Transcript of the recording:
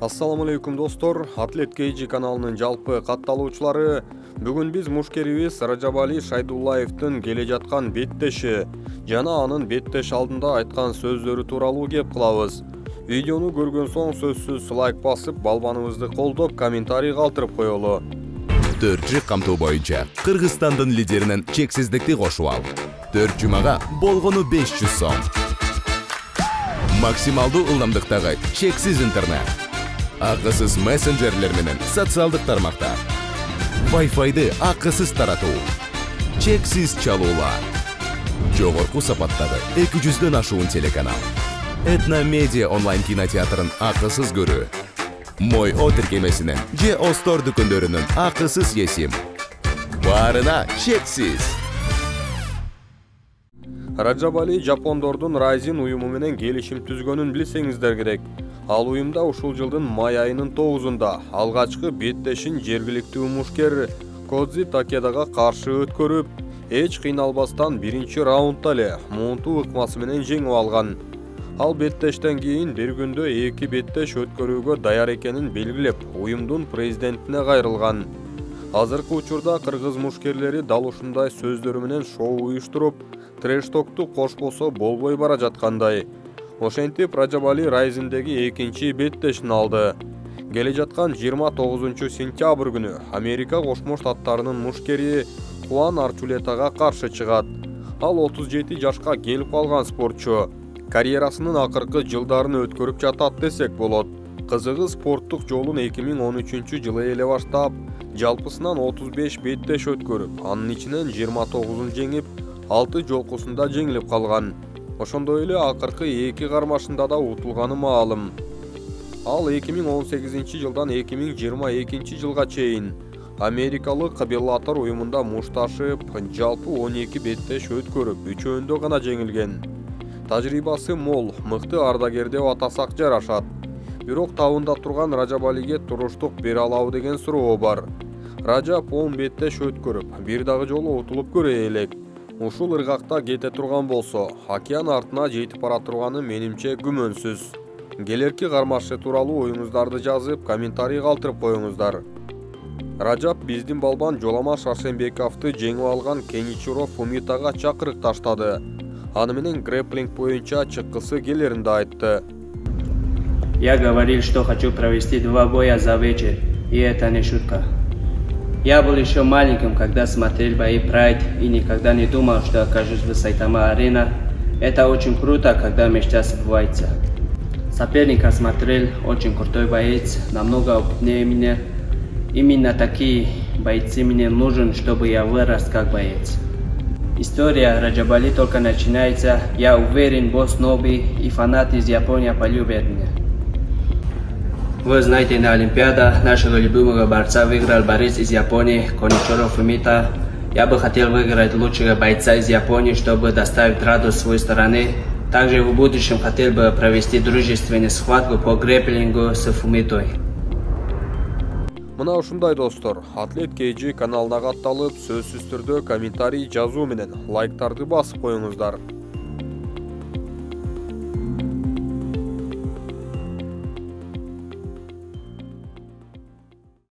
Ассаламу алейкум достор, Атлет KG каналынын жалпы катталуучулары. Бүгүн биз мушкерибиз Ражабали Шайдуллаевдин келе жаткан беттеши жана анын беттеш алдында айткан сөздөрү тууралуу кеп кылабыз. Видеону көргөн соң сөзсүз лайк басып, балбаныбызды колдоп, комментарий калтырып коелу. Төртчү камтуу боюнча Кыргызстандын лидеринен чексиздикти кошуп ал. 4 жумага болгону 500 сом. Максималдуу ылдамдыктагы чексиз интернет. Акысыз мессенджерлер менен социалдык тармактар. Wi-Fi'ды акысыз таратуу. Чексиз чалуулар. Жогорку сапаттагы 200дөн ашуун телеканал. Этно медиа онлайн кинотеатрын акысыз көрүү. Мой О тиркемесинен же Остор дүкөндөрүнүн акысыз есим. Баарына чексиз. Ражабали Жапондордун Rising уюму менен келишим түзгөнүн билсеңиздер керек. Ал уюмда ушул жылдын май айынын 9-унда алгачкы беттешин жергиликтүү мушкер Кодзи Такедага каршы өткөрүп, эч кыйналбастан биринчи раундда эле муунтуу ыкмасы менен жеңип алган. Ал беттештен кийин бир күндө 2 беттеш өткөрүүгө даяр экенин белгилеп, уюмдун президентине кайрылган. Азыркы учурда кыргыз мушкерлери дал ушундай сөздөрү менен шоу уюштуруп, трэш-токту кошпосо болбой бара жаткандай. Ошентип Ражабали Rising'деги экинчи беттешин алды. Келе жаткан 29-сентябрь күнү Америка Кошмо Штаттарынын мушкери Хуан Арчулетага каршы чыгат. Ал 37 жашка келип калган спортчу. Карьерасынын акыркы жылдарын өткөрүп жатат десек болот. Кызыгы спорттук жолун 2013-жылы эле баштап, жалпысынан 35 беттеш өткөрүп, анын ичинен 29-ун жеңип, 6 жолкусунда жеңилип калган. Ошондой эле акыркы 2 кармашында да утулганы маалым. Ал 2018-жылдан 2022-жылга чейин Америкалык Беллатор уюмунда мушташып, жалпы 12 беттеш өткөрүп, 3-өндө гана жеңилген. Тажрыйбасы мол, мыкты ардагер деп атасак жарашат. Бирок табында турган Ражабалиге туруштук бере алабы деген суроо бар. Ражаб 10 беттеш өткөрүп, бир дагы жолу утулуп көрө элек. Ушул ыргакта кете турган болсо, океан артына жетип бара турганы менимче күмөнсүз. Келерки кармашы тууралуу оюңуздарды жазып, комментарий калтырып коюңуздар. Ражаб биздин балбан Жоламан Шаршембековду жеңип алган Кеничиро Фумитага чакырык таштады. Аны менен грэпплинг боюнча чыккысы келерин да айтты. Я говорил, что хочу провести 2 боя за вечер, и это не шутка. Я был еще маленьким, когда смотрел бои Pride, и никогда не думал, что окажусь в Сайтама-арена. Это очень круто, когда мечта сбывается. Соперника смотрел, очень крутой боец, намного опытнее меня. Именно такие бойцы мне нужен, чтобы я вырос как боец. История Ражабали только начинается. Я уверен, босс Ноби и фанаты из Японии полюбят меня. Вы знаете, на Олимпиадах нашего любимого борца выиграл борец из Японии Коничиро Фумита. Я бы хотел выиграть лучшего бойца из Японии, чтобы доставить радость своей стороны. Также в будущем хотел бы провести дружественную схватку по грэпплингу с Фумитой. Мына ушундай достор, Атлет KG каналына катталып, сөзсүз түрдө комментарий жазуу менен лайктарды басып коюңуздар.